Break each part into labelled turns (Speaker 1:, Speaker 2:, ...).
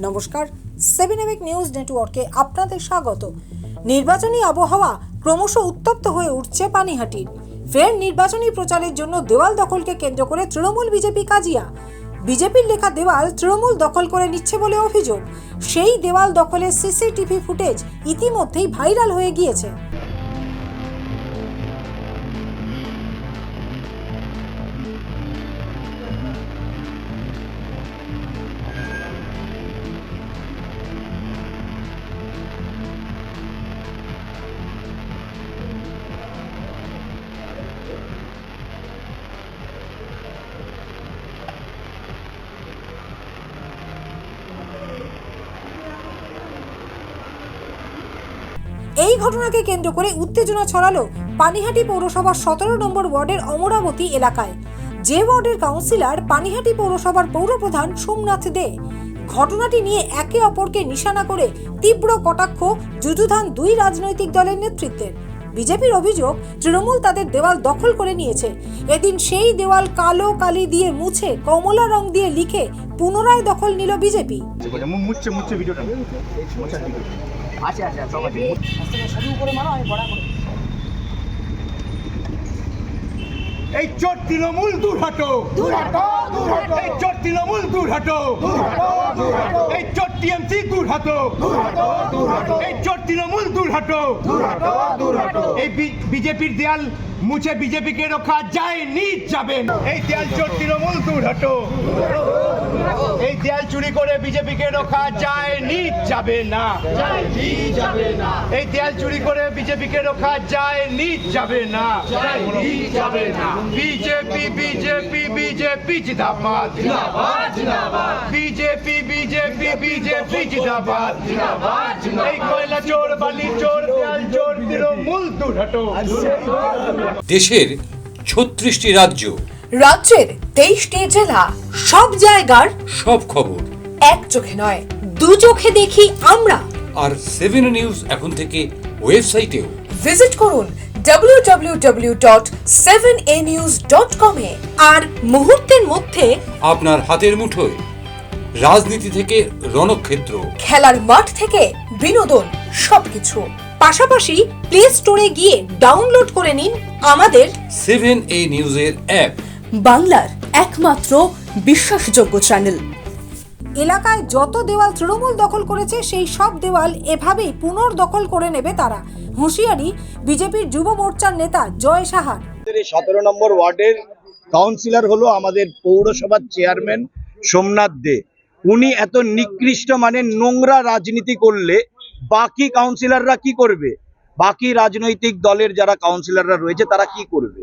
Speaker 1: নমস্কার, 7 নিউজ নেটওয়ার্কে আপনাদের স্বাগত। নির্বাচনী আবহাওয়া ক্রমশ উত্তপ্ত হয়ে উঠছে পানিহাটির। ফের নির্বাচনী প্রচারের জন্য দেওয়াল দখলকে কেন্দ্র করে তৃণমূল বিজেপি কাজিয়া। বিজেপির লেখা দেওয়াল তৃণমূল দখল করে নিচ্ছে বলে অভিযোগ। সেই দেওয়াল দখলের সিসিটিভি ফুটেজ ইতিমধ্যেই ভাইরাল হয়ে গিয়েছে। এই ঘটনাকে কেন্দ্র করে উত্তেজনা ছড়ালো পানিহাটি পৌরসভার 17 নম্বর ওয়ার্ডের অমরাবতী এলাকায়। যে ওয়ার্ডের কাউন্সিলর পানিহাটি পৌরসভার পৌরপ্রধান সোমনাথ দে। ঘটনাটি নিয়ে একে অপরকে নিশানা করে তীব্র কটাক্ষ যুযুধান দুই রাজনৈতিক দলের নেতৃত্বের। বিজেপির অভিযোগ, তৃণমূল তাদের দেওয়াল দখল করে নিয়েছে। এদিন সেই দেওয়াল কালো কালি দিয়ে মুছে কমলা রং দিয়ে লিখে পুনরায় দখল নিল বিজেপি।
Speaker 2: এই চোর তৃণমূল দূর হটো, এই চোর তৃণমূল দূর হটো, এই চোর টিএমসি দূর হটো, এই চোর তৃণমূল দূর হটো। এই বিজেপির দেয়াল মুছে বিজেপিকে রক্ষা যায়নি, যাবেন। এই দেয়াল চোর তৃণমূল দূর হটো, এই দেয়াল চুরি করে বিজেপিকে রক্ষা যায়নি, যাবে না। এই দেয়াল চুরি করে বিজেপিকে রক্ষা যায়নি, যাবে না। বিজেপি বিজেপি বিজেপি জিন্দাবাদ, বিজেপি বিজেপি বিজেপি জিন্দাবাদ। এই কয়লা চোর, বালি চোর, দেয়াল চোর, তৃণমূল দূর হটো।
Speaker 3: দেশের 36টি রাজ্য,
Speaker 1: রাজ্যের 23টি জেলা, সব জায়গার
Speaker 3: সব খবর
Speaker 1: এক চোখে নয়, দু চোখে দেখি আমরা।
Speaker 3: আর 7 নিউজ এখন থেকে ওয়েবসাইটেও
Speaker 1: ভিজিট করুন www.7anews.com এ। আর মুহূর্তের মধ্যে
Speaker 3: আপনার হাতের মুঠোয় রাজনীতি থেকে রণক্ষেত্র,
Speaker 1: খেলার মাঠ থেকে বিনোদন, সবকিছু। পাশাপাশি প্লে স্টোরে গিয়ে ডাউনলোড করে নিন আমাদের
Speaker 3: 7A নিউজের অ্যাপ,
Speaker 1: বাংলার একমাত্র বিশ্বাসযোগ্য চ্যানেল। এলাকায় যত দেওয়াল তৃণমূল দখল করেছে সেই সব দেওয়াল এভাবেই পুনর্দখল করে নেবে তারা। হুঁশিয়ারি বিজেপির যুব মোর্চার নেতা জয় সাহার।
Speaker 4: 17 নম্বর ওয়ার্ডের কাউন্সিলর হলো আমাদের পৌরসভার চেয়ারম্যান সোমনাথ দে। উনি এত নিকৃষ্ট মানে নোংরা রাজনীতি করলে বাকি কাউন্সিলররা কি করবে? বাকি রাজনৈতিক দলের যারা কাউন্সিলররা রয়েছে তারা কি করবে?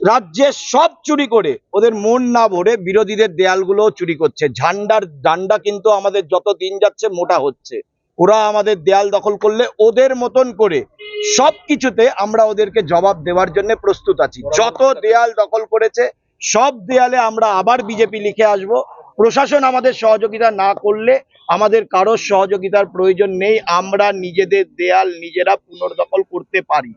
Speaker 4: রাজ্যে সব চুরি করে ওদের মন না ভরে বিরোধীদের দেয়ালগুলো চুরি করছে। ঝান্ডার ডান্ডা কিন্তু আমাদের যত দিন যাচ্ছে মোটা হচ্ছে। ওরা আমাদের দেয়াল দখল করলে ওদের মতন করে সব কিছুতে আমরা ওদেরকে জবাব দেওয়ার জন্য প্রস্তুত আছি। যত দেয়াল দখল করেছে সব দেয়ালে আমরা আবার বিজেপি লিখে আসব। প্রশাসন আমাদের সহযোগিতা না করলে আমাদের কারোর সহযোগিতার প্রয়োজন নেই। আমরা নিজেদের দেয়াল নিজেরা পুনর্দখল করতে পারি।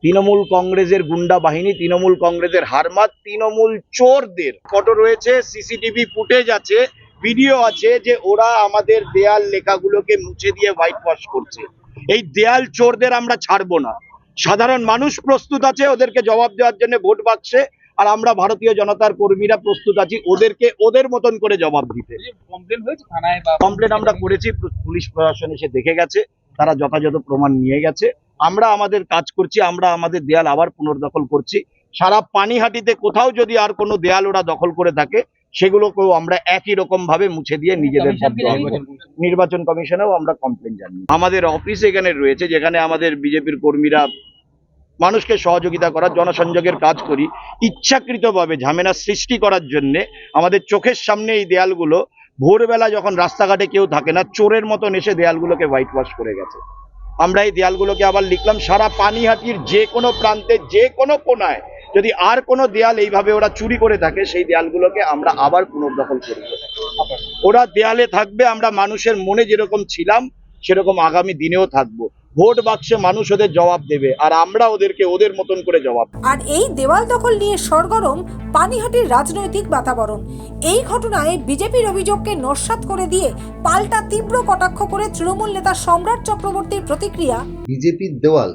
Speaker 4: তৃণমূল কংগ্রেসের গুন্ডা বাহিনী, তৃণমূল কংগ্রেসের হারমাত, তৃণমূল চোরদের ফটো রয়েছে, সিসিটিভি ফুটেজ আছে, ভিডিও আছে যে ওরা আমাদের দেয়াল লেখাগুলোকে মুছে দিয়ে হোয়াইট ওয়াশ করছে। এই দেয়াল চোরদের আমরা ছাড়বো না। সাধারণ মানুষ প্রস্তুত আছে ওদেরকে জবাব দেওয়ার জন্য ভোট বাক্সে, আর আমরা ভারতীয় জনতার কর্মীরা প্রস্তুত আছি ওদেরকে ওদের মতন করে জবাব দিতে। কমপ্লেন আমরা করেছি, পুলিশ প্রশাসন এসে দেখে গেছে, তারা যথাযথ প্রমাণ নিয়ে গেছে। আমরা আমাদের কাজ করছি, আমরা আমাদের দেয়াল আবার পুনর্দখল করছি। সারা পানিহাটিতে কোথাও যদি আর কোনো দেয়াল ওরা দখল করে থাকে সেগুলোকেও আমরা একই রকম ভাবে মুছে দিয়ে নিজেদের নির্বাচন কমিশনেও আমরা কমপ্লেন জানাই। আমাদের অফিস এখানে রয়েছে যেখানে আমাদের বিজেপির কর্মীরা মানুষকে সহযোগিতা করার জনসংযোগের কাজ করি। ইচ্ছাকৃতভাবে ঝামেলা সৃষ্টি করার জন্য আমাদের চোখের সামনে এই দেয়ালগুলো ভোরবেলা যখন রাস্তাঘাটে কেউ থাকে না চোরের মতন এসে দেয়ালগুলোকে হোয়াইট ওয়াশ করে গেছে। আমরা এই দেয়ালগুলোকে আবার লিখলাম সারা পানিহাটির যে কোনো প্রান্তে যে কোনো কোনায় যদি আর কোনো দেয়াল এইভাবে ওরা চুরি করে থাকে সেই দেয়ালগুলোকে আমরা আবার পুনর্দখল করব। ওরা দেয়ালে থাকবে, আমরা মানুষের মনে যেরকম ছিলাম সেরকম আগামী দিনেও থাকবো। ভোট বাক্সে মানুষ ওদের জবাব দেবে, আর আমরা ওদেরকে ওদের মতন করে জবাব দেব।
Speaker 1: আর এই দেওয়াল দখল নিয়ে সরগরম পানিহাটির রাজনৈতিক বাতাবরণ। এই ঘটনায় বিজেপির অভিযোগকে নস্যাৎ করে দিয়ে পাল্টা তীব্র কটাক্ষ করে তৃণমূল নেতা সম্রাট চক্রবর্তীর প্রতিক্রিয়া।
Speaker 5: বিজেপির দেওয়াল,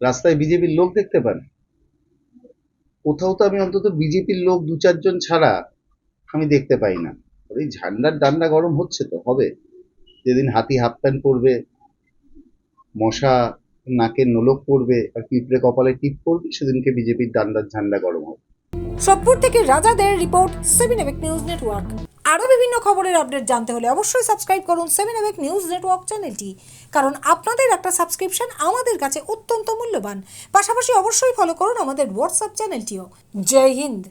Speaker 5: রাস্তায় বিজেপির লোক দেখতে পান? কোথাও তো আমি অন্তত বিজেপির লোক 2-4 জন ছাড়া আমি দেখতে পাই না। ওই ঝান্ডার ডান্ডা গরম হচ্ছে তো হবে, যেদিন হাতি হাফ প্যান্ট পরবে, মশা নাকের নোলক পড়বে আর পিঁপড়ে কপালে টিপ পড়বে, সেদিনকে বিজেপির ডান্ডার ঝান্ডা গরম হবে।
Speaker 1: সোদপুর থেকে রাজাদের রিপোর্ট, 7 এবেক নিউজ নেটওয়ার্ক। আরও বিভিন্ন খবরের আপডেট জানতে হলে অবশ্যই সাবস্ক্রাইব করুন 7 এবেক নিউজ নেটওয়ার্ক চ্যানেলটি, কারণ আপনাদের একটা সাবস্ক্রিপশন আমাদের কাছে অত্যন্ত মূল্যবান। পাশাপাশি অবশ্যই ফলো করুন আমাদের হোয়াটসঅ্যাপ চ্যানেলটিও। জয় হিন্দ।